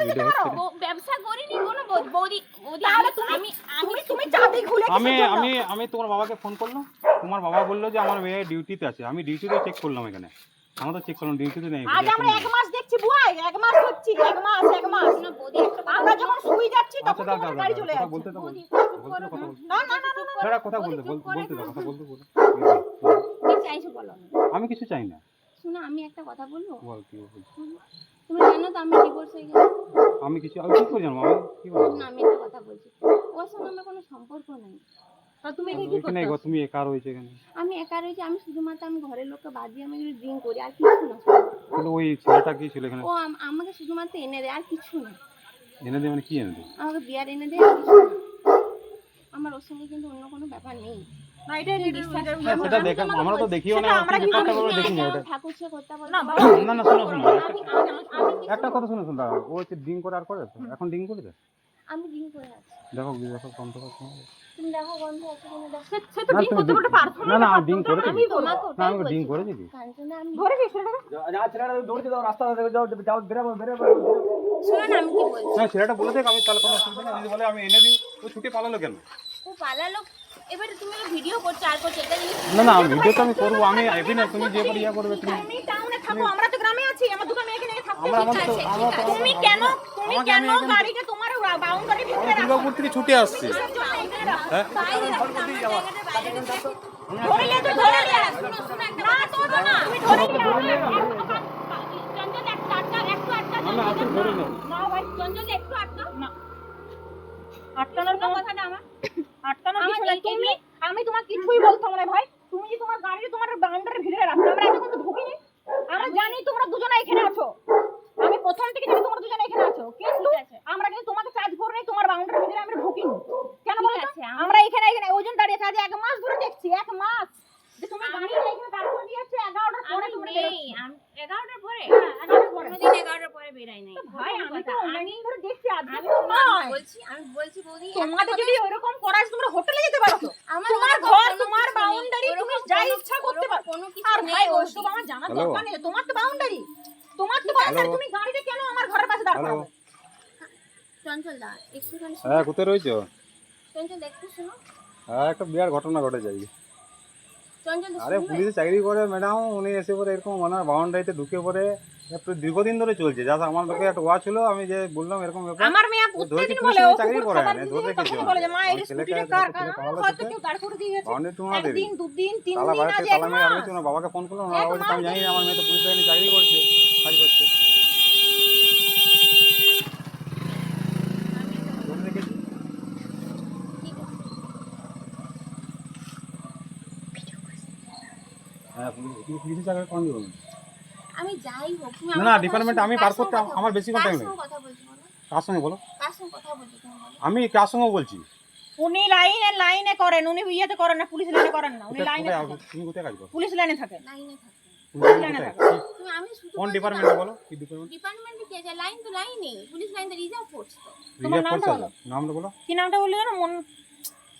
Video হচ্ছে ব্যবসা করিনি কোনো বৌদি তাহলে তুমি চাবি খুলে আমি তোমার বাবাকে ফোন করলাম, তোমার বাবা বললো যে আমার মেয়ে ডিউটিতে আছে। আমি ডিউটিতে চেক করলাম, এখানে আমরা তো চেক করলাম ডিউটিতে নেই। আজ আমরা 1 মাস দেখছি বুয়াই, 1 মাস হচ্ছে, 1 মাস না বৌদি আমরা যখন শুই যাচ্ছি তখন তোমার গাড়ি চলে আসছে। বলতে তো বৌদি না না সেটা কথা বলতে কথা বলতে কি চাইছো বলো? আমি কিছু চাই না। শোনো আমি একটা কথা বলবো। বল কি বলছিস? তুমি জানো তো আমি ডিভোর্স হয়ে গেছি। আমি কি করে জানবো? আমি কি বলবো? না আমি একটা কথা বলছি, ওর সঙ্গে আমার কোনো সম্পর্ক নাই। তা তুমি কি করতে? তুমি একা রয়েছে এখানে। আমি একা রয়েছি, আমি শুধুমাত্র আমি ঘরের লোককে বাদ দিয়ে আমি ড্রিঙ্ক করি আর কিছু না। কিন্তু ওই ছেলেটা কি ছিল এখানে? ও আমাকে শুধুমাত্র এনে দেয় আর কিছু না। এনে দেয় মানে কি এনে দেয়? আমাকে বিয়ার এনে দেয় আর কিছু না। আমার ওর সঙ্গে কিন্তু অন্য কোনো ব্যাপার নেই। না এটা সেটা দেখে আমরা তো দেখিও না, আমরা কি কথা বলে দেখি না ওটা। ঠাকুর সে করতে বলে না শোনো একটা কথা শুনো দাঁড়াও। ও হচ্ছে ড্রিঙ্ক করে আর করে তো? এখন ড্রিঙ্ক করে? আমি ড্রিঙ্ক করে আছি। দেখো বন্ধ করছো। তুমি দেখো বন্ধ আছে কিনা দেখো। সে তো ড্রিঙ্ক করতে বলতে পারছো না। না আমি ড্রিঙ্ক করেছি। আমি তোমাকে না আমি ড্রিঙ্ক করেছি কি? কাঞ্চনা আমি ধরেছি ছেলেটা। যা ছেলেটা দৌড়তে দাও, রাস্তা যাও বেরোবো। শুনুন আমি কি বলছি। না ছেলেটা বলে দেখ, আমি তাহলে কোনো অসুবিধা নেই। যদি বলে আমি এনে দিই, ও ছুটে পালালো কেন? ও পালালো। এবারে তুমি ভিডিও করছো আর করছো এটা জিনিস। না ভিডিও তো আমি করবো। আমি আইবি না, তুমি যে পরে ইয়া করবে। তুমি টাউনে থাকো, আমরা তো গ্রামে আছি। আমার দুটো মেয়েকে নিয়ে থাকতে আমরা তুমি কেন গাড়িকে তোমার বাউন্ডারি ভিতরে রাখো? দুর্গাপুর থেকে ছুটে আসছি। হ্যাঁ ধরে নিয়ে ধরে নিয়ে না তোরবো না তুমি ধরে নিয়ে চঞ্চল একটু আটকা আমি আসলে ধরে নেব না ভাই চঞ্চল একটু আটকা না আটকানোর কথাটা আমার আটকানোর কিছু না। তুমি আমি তোমাকে কিছুই বলতাম না ভাই। তুমি যে তোমার গাড়ি তোমার বাউন্ডারির ভিতরে রাখো, আমরা এতক্ষণ তো ঢুকিনি। আমরা জানি তোমরা দুজনে এখানে আছো। আমি প্রথম থেকে জানি তোমরা দুজনে এখানে আছো, কিন্তু আমরা কিন্তু তোমাকে চার্জ করে নেই। তোমার বাউন্ডারির ভিতরে আমরা ঢুকিনি কেন বলো তো? আমরা এখানে ওজন দাঁড়িয়ে আছে। আজ 1 মাস ধরে দেখছি, 1 মাস যে তুমি গাড়ি এখানে দাঁড় করে দিয়েছো। 11টার পরে তুমি বেরোচ্ছ। 11টার পরে? হ্যাঁ 11টার পরে। কোনদিন 11টার পরে বেরাই নাই ভাই। আমি তো অনেকদিন ধরে দেখছি। আজকে তো নয়। আমি বলছি বৌদি তোমাদের যদি এরকম করাস তোমরা হোটেলে যেতে পারো তো। তোমার ঘর তোমার বাউন্ডারি, তুমি যা ইচ্ছা করতে পারো। কোনো কিছু আর ভাই ওসব আমার জানা দরকার নেই। তোমার তো বাউন্ডারি, তুমি গাড়িতে কেন আমার ঘরের পাশে দাঁড় করাবে? চঞ্চল দা একটুখানি হ্যাঁ কোথায় রয়েছো? চঞ্চল একটু শোনো। হ্যাঁ একটা বিরাট ঘটনা ঘটে যায়। চঞ্চল আরে পুলিশে চাকরি করে ম্যাডাম, উনি এসে পরে এরকম ওনার বাউন্ডারিতে ঢুকে পড়ে দীর্ঘদিন ধরে চলছে। যা আমার লোকে একটা ওয়া ছিল, আমি যে বললাম এরকম ব্যাপার। আমার মেয়ে প্রত্যেকদিন বলে ও চাকরি করে না, ধরে রেখেছে। বলে যে মা এই স্কুটিতে কার হয়তো কেউ দাঁড় করে দিয়েছে। বাউন্ডারি তোমাদের একদিন দুদিন তিন তালা দিন বাড়িতে আজ তালা মেরে আরো ওনার বাবাকে ফোন করলাম। ওনার বাবা আমি জানি না, আমার মেয়ে তো পুলিশ লাইনে চাকরি করছে, কাজ করছে। ধরে রেখেছি। হ্যাঁ পুলিশ চাকরি কোন দিন? আমি যাই হোক তুমি না ডিপার্টমেন্ট আমি পার করতে আমার বেশি টাইম নেই। কথা বলছি বলো। কার সঙ্গে বলো? কার সঙ্গে কথা বলছি তুমি বলো। আমি কার সঙ্গে বলছি? উনি লাইনে করেন, উনি ইয়েতে করেন না, পুলিশ লাইনে করেন না। উনি লাইনে থাকেন। তুমি কোথায় কাজ করো? পুলিশ লাইনে থাকেন। লাইনে থাকেন। পুলিশ লাইনে থাকে। তুমি আমি শুধু কোন ডিপার্টমেন্টে বলো? কি ডিপার্টমেন্ট? ডিপার্টমেন্টে কি আছে? লাইন তো লাইনেই, পুলিশ লাইন তো রিজার্ভ ফোর্স তো। তোমার নামটা বলো। নামটা বলো। কি নামটা বললি জানো?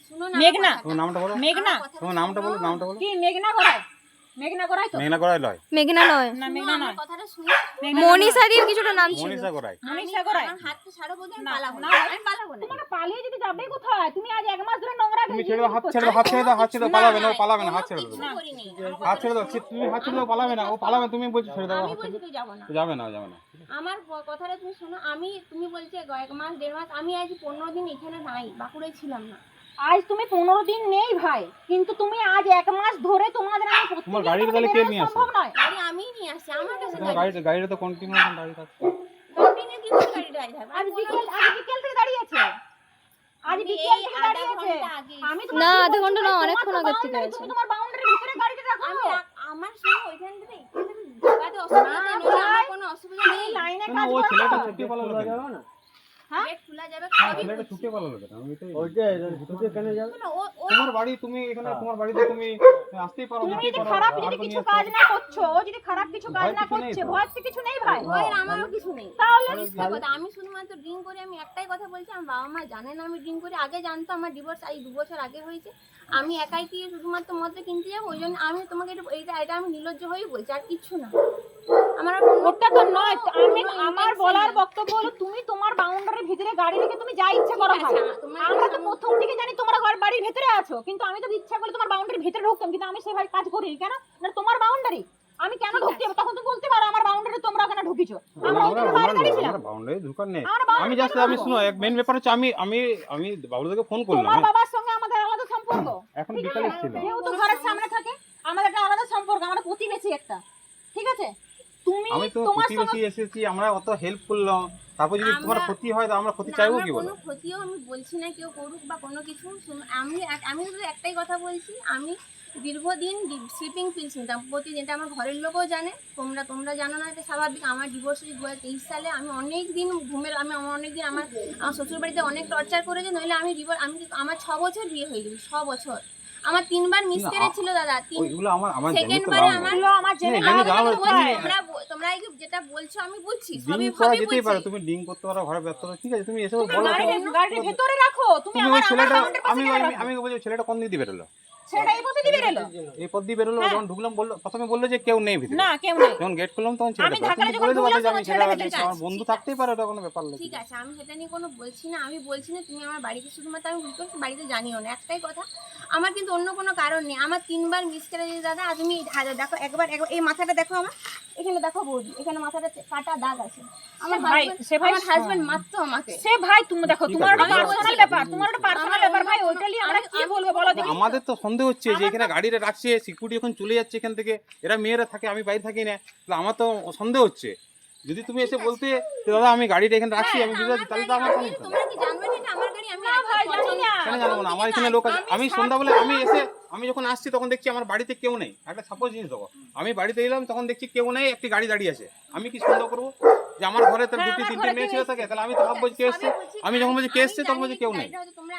শুনো না। মেঘনা। তোমার নামটা বলো। মেঘনা। তোমার নামটা বলো, নামটা বলো। কি মেঘনা করায়? মেঘনা করায় তো? মেঘনা করাই লয়। মেঘনা নয়, না মেঘনা নয়। কথাটা শুনি। মনীষাদির কিছুটা নাম ছিল। মনীষা করাই। মনীষা করায়। আমার হাতটা ছাড়ো বলতে আমি পালাবো না। আমি পালাবো না। তোমরা পালিয়ে যদি যাবে কোথায়? তুমি আজ 1 মাস ধরে নোংরা তুমি ছেড়ে দাও, হাত ছেড়ে দাও, পালাবে না, ও পালাবে না, হাত ছেড়ে দাও। করিনি। হাত ছেড়ে দাও, তুমি হাত ছেড়ে দাও, পালাবে না, ও পালাবে। তুমি বলছো ছেড়ে দাও, আমি বলছি তুই যাব না। যাবে না। আমার কথাটা তুমি শোনো। তুমি বলছো 1 মাস 1.5 মাস, আমি আজ 15 দিন এখানে নাই, বাঁকুড়ায় ছিলাম না। আজ তুমি 15 দিন নেই ভাই, কিন্তু তুমি আজ 1 মাস ধরে তোমাদের আমি প্রত্যেক তোমার গাড়ির তাহলে কে নিয়ে আসে? সম্ভব নয়। গাড়ি আমিই নিয়ে আসি, আমার কাছে তোমার গাড়িটা তো কন্টিনিউ গাড়ি থাকছে। কন্টিনিউ কি করে গাড়ি ড্রাইভ হবে? আজ বিকেল থেকে দাঁড়িয়ে আছে। আজ বিকেল থেকে দাঁড়িয়ে আছে। আমি না আধা ঘন্টা না, অনেকক্ষণ আগে থেকে আছে। তুমি তোমার বাউন্ডারির ভিতরে গাড়িটা রাখো। আমার শুনো ওইখান থেকে ঢোকাতে অসুবিধা নেই, আমার কোনো অসুবিধা নেই। লাইনে কাজ করো। ও ছেলেটা ছুটি পালালো কেন? হ্যাঁ গেট খোলা যাবে। ছেলেটা ছুটি পালালো কেন? আমি তো ছুটে কেন যাবে? তোমার বাড়ি, তুমি এখানে তোমার বাড়িতে তুমি আসতেই পারো, তুমি যেতেই যদি পারো। খারাপ যদি কিছু কাজ না করছো, ও যদি খারাপ কিছু কাজ না করছে, ভয় তো কিছু নেই ভাই। ভয় আমারও কিছু নেই। তাহলে মিথ্যা কথা। আমি শুধুমাত্র ড্রিঙ্ক করি। আমি একটাই কথা বলছি, আমার বাবা মা জানে না আমি ড্রিঙ্ক করি। আগে জানতো, আমার ডিভোর্স এই 2 বছর আগে হয়েছে। আমি একাই কি শুধুমাত্র মদ কিনতে যাবো? ওই জন্য আমি তোমাকে এটা আমি নির্লজ্জ হয়েই বলছি, আর কিছু না। আমার আর কোনো ওটা তো নয়, আমি আমার বলার বক্তব্য হলো তুমি তোমার বাউন্ডারির ভিতরে গাড়ি রেখে তুমি যা ইচ্ছা করো ভাই। আমরা তো প্রথম থেকে জানি তোমরা ঘর বাড়ির ভিতরে আছো, কিন্তু আমি তো ইচ্ছা করলে তোমার বাউন্ডারির ভিতরে ঢুকতাম, কিন্তু আমি সেভাবে কাজ করি কেন না, তোমার বাউন্ডারি আমি কেন ঢুকতে হবে? তখন তো বলতে পারো আমার বাউন্ডারি তোমরা ওখানে ঢুকিছো, আমরা ওখানে বাইরে দাঁড়িয়েছিলাম। আমরা বাউন্ডারি ঢুকার নেই। আমরা boundary আমি জাস্ট আমি শুনো, এক মেন ব্যাপার হচ্ছে আমি বাবুদাকে ফোন করলাম। তোমার বাবার সঙ্গে আমাদের আলাদা সম্পর্ক, এখন বিকালে ছিল। যেহেতু ঘরের সামনে থাকে আমাদের একটা আলাদা সম্পর্ক, আমরা প্রতিবেশী একটা, ঠিক আছে? তুমি আমি তো তোমার প্রতিবেশী এসেছি, আমরা অত হেল্প করলাম, তারপর যদি তোমার আমরা- ক্ষতি হয় তো আমরা ক্ষতি না, চাইবো আমার কি বলো? কোনো ক্ষতিও আমি বলছি না কেউ করুক বা কোনো কিছু। আমি শুধু একটাই কথা বলছি, আমি দীর্ঘদিন স্লিপিং পিলস নিতাম প্রতিদিন, এটা আমার ঘরের লোকও জানে, তোমরা জানো না, এটা স্বাভাবিক। আমার ডিভোর্স হয়েছে 2023 সালে। আমি অনেক দিন আমার শ্বশুর বাড়িতে অনেক টর্চার করেছে, নইলে আমার 6 বছর বিয়ে হয়ে গেছে, 6 বছর। আমার 3বার মিসক্যারেজ ছিল দাদা। ওইগুলো আমার জেনে সেকেন্ড তো বারে লাভ আমার নেই। আমার জেনে না, লাভ জানো নেই, তুমি- তোমরা এই যেটা বলছো আমি বুঝছি, ডিং সবই করা সবই যেতেই পারে, বুঝছি। তুমি ডিং করতে পারো, ঘরে ব্যস্ত ঠিক আছে, তুমি এসে তুমি বলো। গাড়ির ভেতরে রাখো, তুমি তুমি আমার ওই ছেলেটা boundary পাশে আমি কেন রাখো? আমি বলছি ছেলেটা কোন দিক দিয়ে বেরোলো? সেটা এই পথে দিবে রেলো এই পথ দিয়ে বেরোলো, যখন ঢুকলাম বললো, প্রথমে বললো যে কেউ নেই ভিতরে। না, কেউ নেই। যখন গেট খুললাম তখন ছেলেটা আমি বললো, ঢাকায় তুমি যখন বলে দেবো ঢুকলাম যে আমি তখন ছেলেটা ছেলেটা দেখছি, ঠিক আমার আছে, বন্ধু ঠিক থাকতেই পারে, ওটা কোনো ব্যাপার নেই। ঠিক আছে, আমি সেটা নিয়ে কোনো বলছি না। আমি বলছি না তুমি আমার বাড়িতে শুধুমাত্র আমি ভুল করছি, বাড়িতে জানিও না, একটাই কথা। আমার কিন্তু অন্য কোনো কারণ নেই। আমার 3বার মিসক্যারেজ দাদা। আর তুমি দেখো, একবার এই মাথাটা দেখো, আমার এখানে দেখো বৌদি, এখানে মাথাটা কাটা দাগ আছে। আমার হাজবেন্ড মারতো আমাকে। সে ভাই তুমি দেখো, ঠিক তোমার আছে, ওটা পার্সোনাল ব্যাপার, তোমার ওটা পার্সোনাল ব্যাপার ভাই, ওইটা নিয়ে আমরা কি বলবো বলো দেখি? আমাদের তো সন্দেহ হচ্ছে যে এখানে গাড়িটা রাখছে, সিকিউরিটি এখন চলে যাচ্ছে এখান থেকে, এরা মেয়েরা থাকে, আমি বাইরে থাকি না, তাহলে আমার তো সন্দেহ হচ্ছে। যদি তুমি এসে বলতে যে দাদা আমি গাড়িটা এখানে রাখছি, আমি বুঝতে পারছি, তাহলে তো আমার কোনো তোমরা কি জানবে না এটা আমার গাড়ি? আমি ভাই জানি না। কেন জানবো না? আমার এখানে লোক আছে, আমি সন্ধ্যাবেলা আমি যখন আসছি তখন দেখছি আমার বাড়িতে কেউ নেই। একটা সাপোজ জিনিস দেখো, আমি বাড়িতে এলাম তখন দেখছি কেউ নেই, একটি গাড়ি দাঁড়িয়ে আছে, আমি কি সন্দেহ করবো যে আমার ঘরে তার দুটি তিনটে মেয়ে ছেলে থাকে? তাহলে আমি তো ভাববো যে কে এসছে, আমি যখন বলছি কে এসছে তখন বলছি কেউ নেই। তোমরা